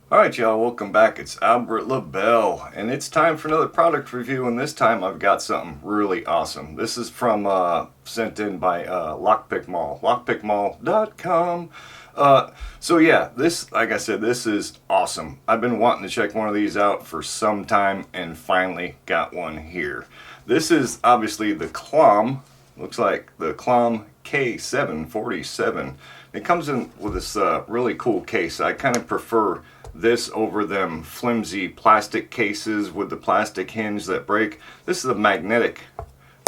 Alright y'all, welcome back. It's Albert LaBelle, and it's time for another product review, and this time I've got something really awesome. This is from, sent in by Lockpickmall, lockpickmall.com. So yeah, this, like I said, this is awesome. I've been wanting to check one of these out for some time, and finally got one here. This is obviously the Clom, looks like the Clom K747. It comes in with this really cool case. I kind of prefer this over them flimsy plastic cases with the plastic hinge that break. This is a magnetic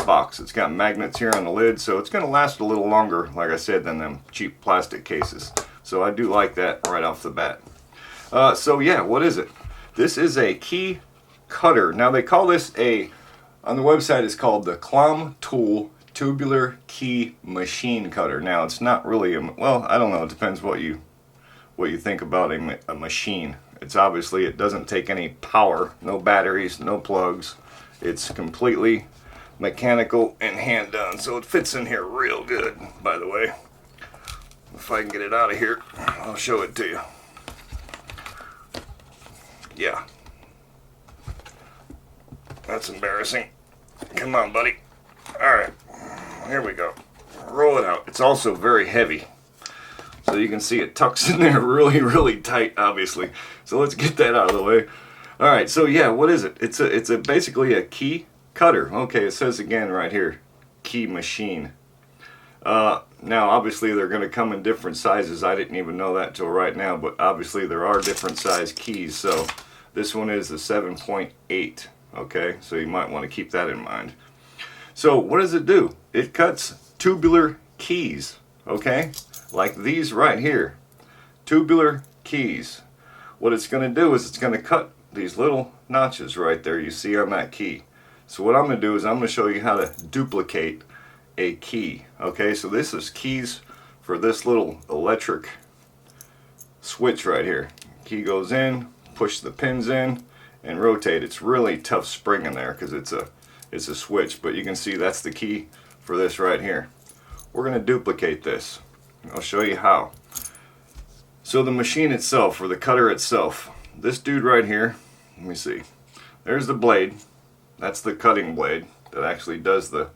box. It's got magnets here on the lid, so it's going to last a little longer, like I said, than them cheap plastic cases. So I do like that right off the bat. So yeah, what is it? This is a key cutter. Now they call this on the website it's called the Clom Tool Tubular Key Machine Cutter. Now it's not really well, I don't know, it depends what you think about a machine. It's obviously, it doesn't take any power, no batteries, no plugs. It's completely mechanical and hand done, so it fits in here real good, by the way. If I can get it out of here, I'll show it to you. Yeah. That's embarrassing. Come on, buddy. Alright, here we go. Roll it out. It's also very heavy. So you can see it tucks in there really tight, obviously. So let's get that out of the way. Alright, so yeah, what is it? It's basically a key cutter. Okay, it says again right here, key machine. Now obviously they're going to come in different sizes. I didn't even know that till right now, but obviously there are different size keys. So this one is the 7.8. Okay, so you might want to keep that in mind. So what does it do? It cuts tubular keys. Okay, like these right here, tubular keys. What it's going to do is it's going to cut these little notches right there you see on that key. So what I'm going to do is I'm going to show you how to duplicate a key. Okay, so this is keys for this little electric switch right here. Key goes in, push the pins in, and rotate. It's really tough spring in there because it's a switch, but you can see that's the key for this right here. We're going to duplicate this. I'll show you how. So the machine itself, or the cutter itself, this dude right here, let me see, there's the blade. That's the cutting blade that actually does the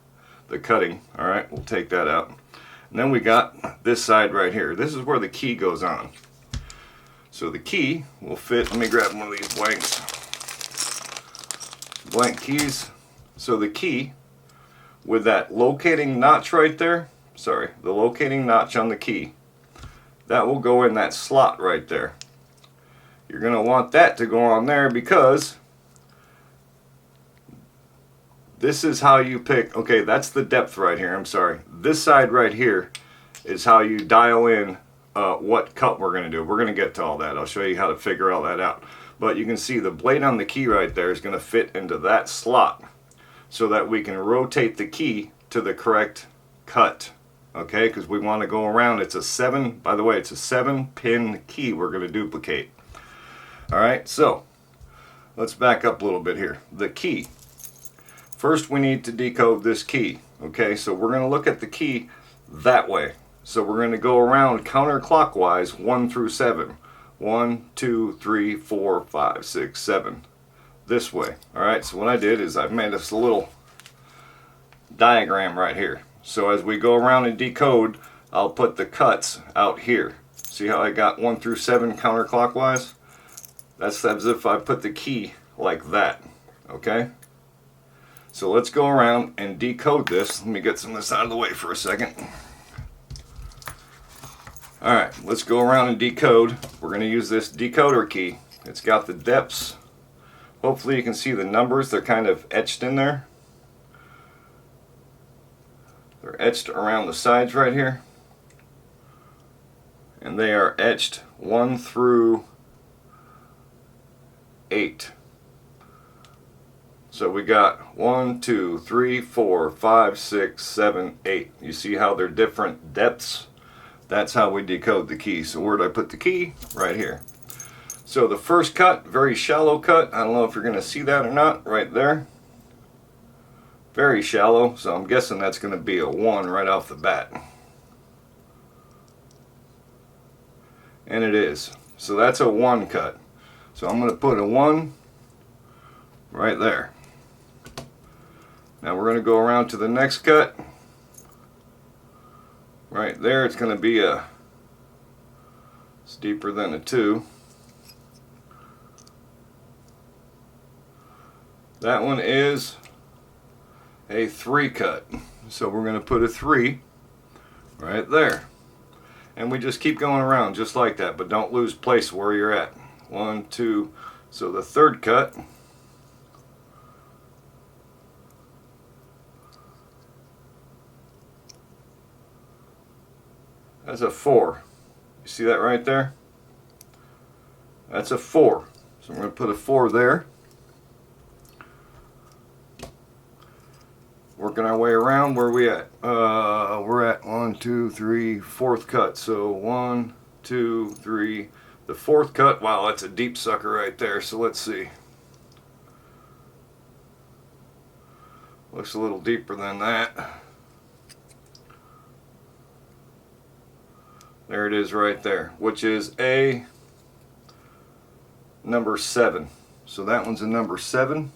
cutting. Alright, we'll take that out. And then we got this side right here. This is where the key goes on. So the key will fit, let me grab one of these blank keys. So the key with that locating notch right there, the locating notch on the key, that will go in that slot right there. You're going to want that to go on there because this is how you pick, okay, that's the depth right here, I'm sorry. This side right here is how you dial in what cut we're going to do. We're going to get to all that. I'll show you how to figure all that out. But you can see the blade on the key right there is going to fit into that slot so that we can rotate the key to the correct cut. Okay, because we want to go around. It's a 7, by the way, it's a 7-pin key we're going to duplicate. Alright, so let's back up a little bit here. The key. First we need to decode this key. Okay, so we're going to look at the key that way. So we're going to go around counterclockwise 1 through 7. 1, 2, 3, 4, 5, 6, 7. This way. Alright, so what I did is I've made this little diagram right here. So as we go around and decode, I'll put the cuts out here. See how I got 1 through 7 counterclockwise? That's as if I put the key like that. Okay? So let's go around and decode this. Let me get some of this out of the way for a second. Alright, let's go around and decode. We're going to use this decoder key. It's got the depths. Hopefully you can see the numbers. They're kind of etched in there. They're etched around the sides right here. And they are etched 1 through 8. So we got 1, 2, 3, 4, 5, 6, 7, 8. You see how they're different depths? That's how we decode the key. So where did I put the key? Right here. So the first cut, very shallow cut. I don't know if you're going to see that or not, right there. Very shallow, so I'm guessing that's going to be a 1 right off the bat. And it is. So that's a 1 cut. So I'm going to put a 1 right there. Now we're going to go around to the next cut. Right there, it's going to be it's deeper than a 2. That one is a 3 cut. So we're going to put a 3 right there. And we just keep going around just like that, but don't lose place where you're at. 1, 2, so the third cut, that's a 4. You see that right there? That's a 4. So I'm going to put a 4 there. Working our way around, where are we at? We're at 1, 2, 3, fourth cut. So 1, 2, 3, the fourth cut. Wow, that's a deep sucker right there. So let's see. Looks a little deeper than that. There it is right there, which is a number 7. So that one's a number 7.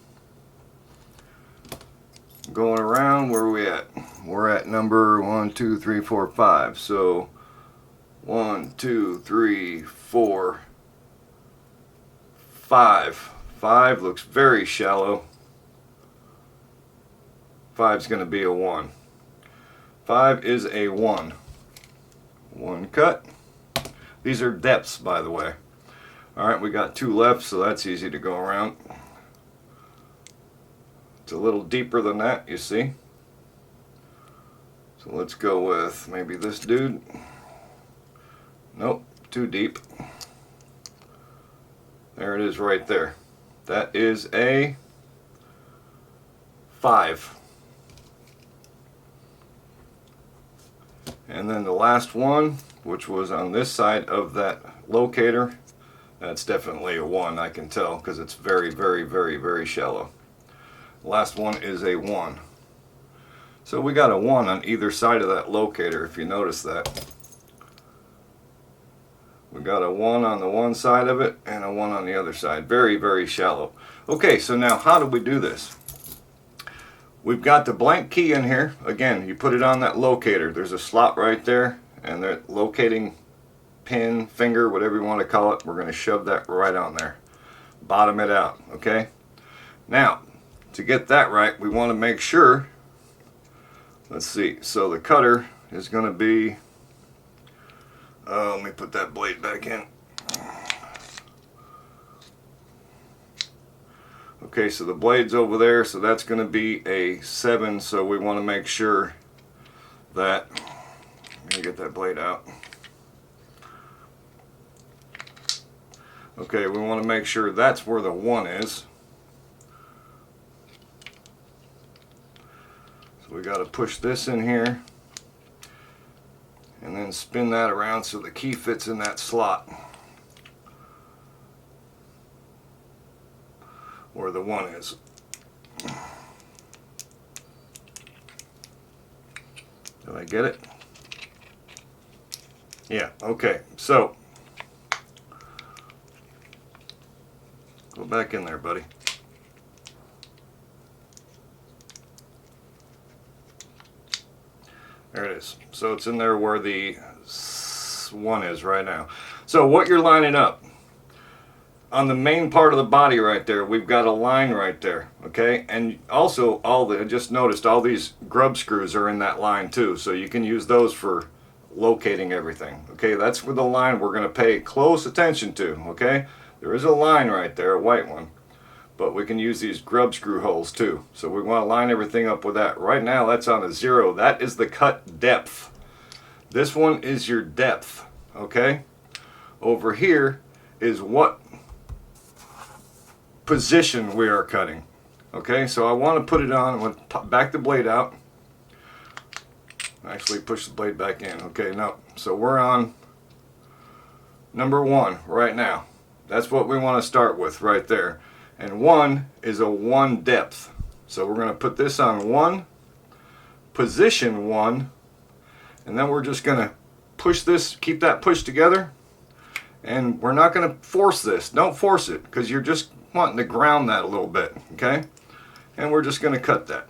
Going around, where are we at? We're at number 1, 2, 3, 4, 5. So 1, 2, 3, 4, 5. 5 looks very shallow. 5 is going to be a 1. 5 is a 1. 1 cut. These are depths, by the way. Alright, we got 2 left, so that's easy to go around. It's a little deeper than that, you see. So let's go with maybe this dude. Nope, too deep. There it is right there. That is a 5. And then the last one, which was on this side of that locator, that's definitely a 1, I can tell, because it's very, very, very, very shallow. Last one is a 1. So we got a 1 on either side of that locator, if you notice that. We got a 1 on the one side of it and a 1 on the other side. Very, very shallow. Okay, so now how do we do this? We've got the blank key in here. Again, you put it on that locator. There's a slot right there, and the locating pin, finger, whatever you want to call it, we're going to shove that right on there. Bottom it out, okay? Now, to get that right, we want to make sure, let's see, so the cutter is going to be, let me put that blade back in. Okay, so the blade's over there, so that's going to be a 7, so we want to make sure that, let me get that blade out. Okay, we want to make sure that's where the 1 is. So we got to push this in here and then spin that around so the key fits in that slot where the 1 is. Did I get it? Yeah, okay. So go back in there, buddy. There it is. So it's in there where the 1 is right now. So what you're lining up, on the main part of the body right there, we've got a line right there, okay? And also, I just noticed all these grub screws are in that line too, so you can use those for locating everything, okay? That's where the line we're going to pay close attention to, okay? There is a line right there, a white one, but we can use these grub screw holes too. So we want to line everything up with that. Right now, that's on a 0. That is the cut depth. This one is your depth, okay? Over here is what position we are cutting. Okay, so I want to put it on. I'm going to back the blade out. Actually push the blade back in. Okay, no. So we're on number 1 right now. That's what we want to start with right there. And 1 is a 1 depth. So we're going to put this on 1, position 1, and then we're just going to push this, keep that pushed together, And we're not going to force this. Don't force it, because you're just wanting to ground that a little bit, okay? And we're just going to cut that.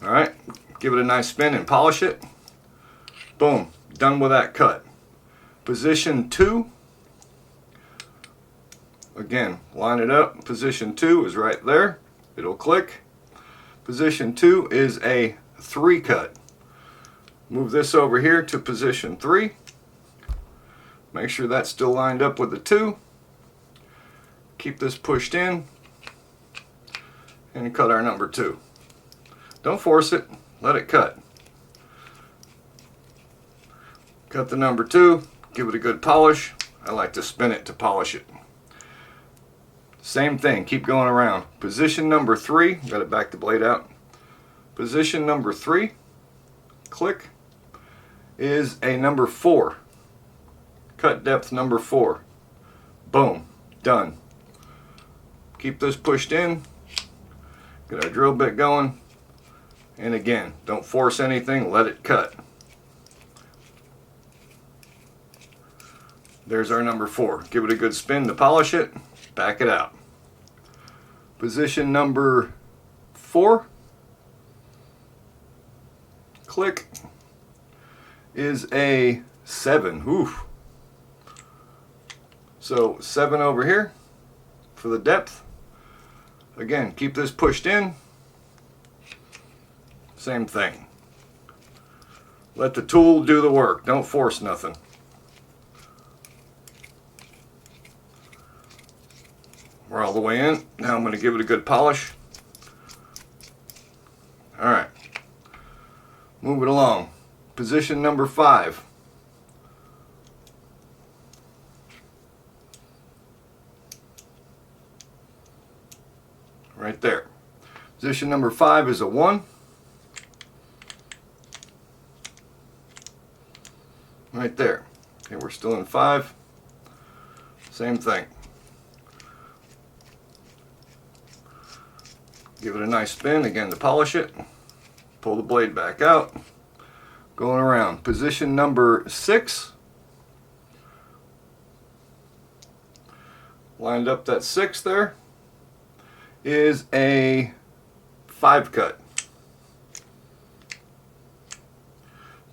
All right, give it a nice spin and polish it. Boom, done with that cut. Position 2. Again, line it up. Position 2 is right there. It'll click. Position 2 is a 3 cut. Move this over here to position 3. Make sure that's still lined up with the 2. Keep this pushed in and cut our number 2. Don't force it, let it cut. Cut the number 2, give it a good polish. I like to spin it to polish it. Same thing, keep going around. Position number 3, got to back the blade out. Position number 3, click, is a number 4. Cut depth number 4. Boom, done. Keep this pushed in. Get our drill bit going. And again, don't force anything, let it cut. There's our number 4. Give it a good spin to polish it. Back it out. Position number 4. Click. Is a 7. Oof. So 7 over here for the depth. Again, keep this pushed in. Same thing. Let the tool do the work. Don't force nothing. We're all the way in. Now I'm going to give it a good polish. Alright. Move it along. Position number 5. Right there. Position number 5 is a 1. Right there. Okay, we're still in 5. Same thing. Give it a nice spin again to polish it. Pull the blade back out. Going around. Position number 6. Lined up that 6 there. Is a 5 cut.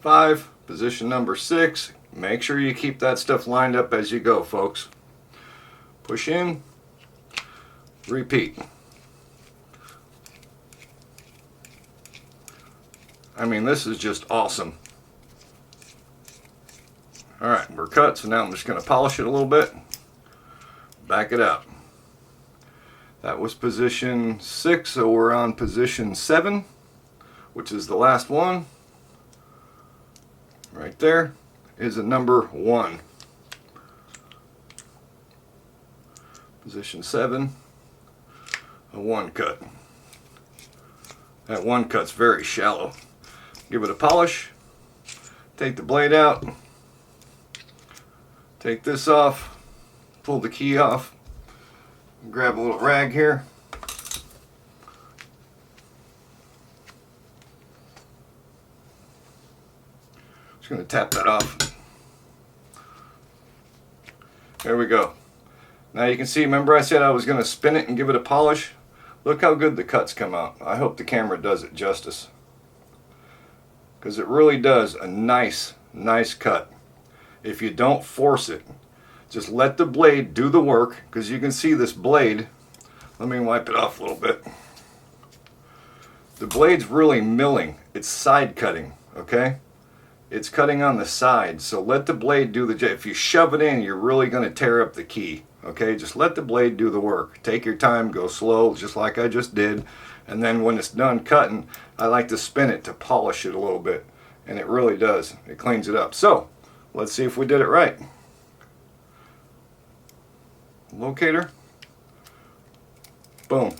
5, position number 6. Make sure you keep that stuff lined up as you go, folks. Push in, repeat. I mean, this is just awesome. Alright, we're cut, so now I'm just going to polish it a little bit. Back it out. That was position 6, so we're on position 7, which is the last one. Right there is a number 1. Position 7, a 1 cut. That 1 cut's very shallow. Give it a polish. Take the blade out. Take this off. Pull the key off. Grab a little rag here. Just going to tap that off. There we go. Now you can see, remember I said I was going to spin it and give it a polish? Look how good the cuts come out. I hope the camera does it justice. Because it really does a nice cut. If you don't force it, just let the blade do the work, because you can see this blade. Let me wipe it off a little bit. The blade's really milling. It's side cutting, okay? It's cutting on the side, so let the blade do the job. If you shove it in, you're really going to tear up the key, okay? Just let the blade do the work. Take your time, go slow, just like I just did. And then when it's done cutting, I like to spin it to polish it a little bit. And it really does. It cleans it up. So, let's see if we did it right. Locator. Boom.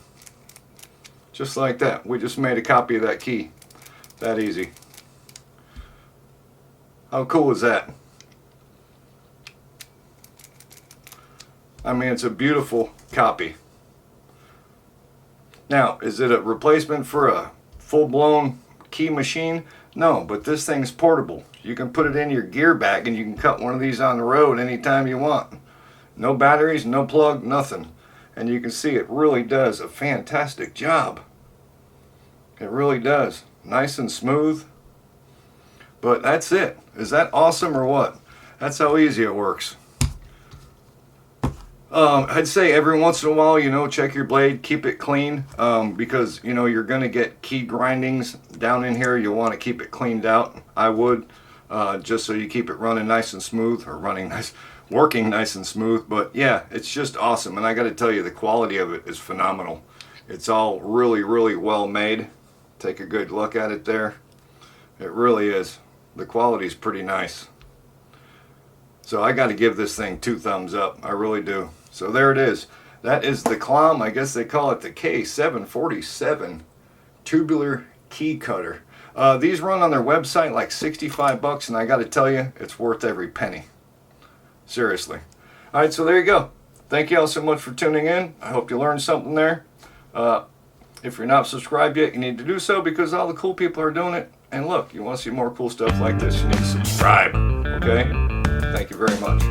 Just like that. We just made a copy of that key. That easy. How cool is that? I mean, it's a beautiful copy. Now, is it a replacement for a full-blown key key machine? No, but this thing's portable. You can put it in your gear bag and you can cut one of these on the road anytime you want. No batteries, no plug, nothing. And you can see it really does a fantastic job. It really does. Nice and smooth. But that's it. Is that awesome or what? That's how easy it works. I'd say every once in a while, you know, check your blade, keep it clean, because, you know, you're going to get key grindings down in here. You'll want to keep it cleaned out. I would, just so you keep it running nice and smooth, or working nice and smooth. But yeah, it's just awesome. And I got to tell you, the quality of it is phenomenal. It's all really, really well made. Take a good look at it there. It really is. The quality is pretty nice. So I got to give this thing 2 thumbs up. I really do. So there it is. That is the Clom. I guess they call it the K747 tubular key cutter. These run on their website like 65 bucks, and I got to tell you, it's worth every penny. Seriously. All right, so there you go. Thank you all so much for tuning in. I hope you learned something there. If you're not subscribed yet, you need to do so because all the cool people are doing it. And look, you want to see more cool stuff like this, you need to subscribe. Okay? Thank you very much.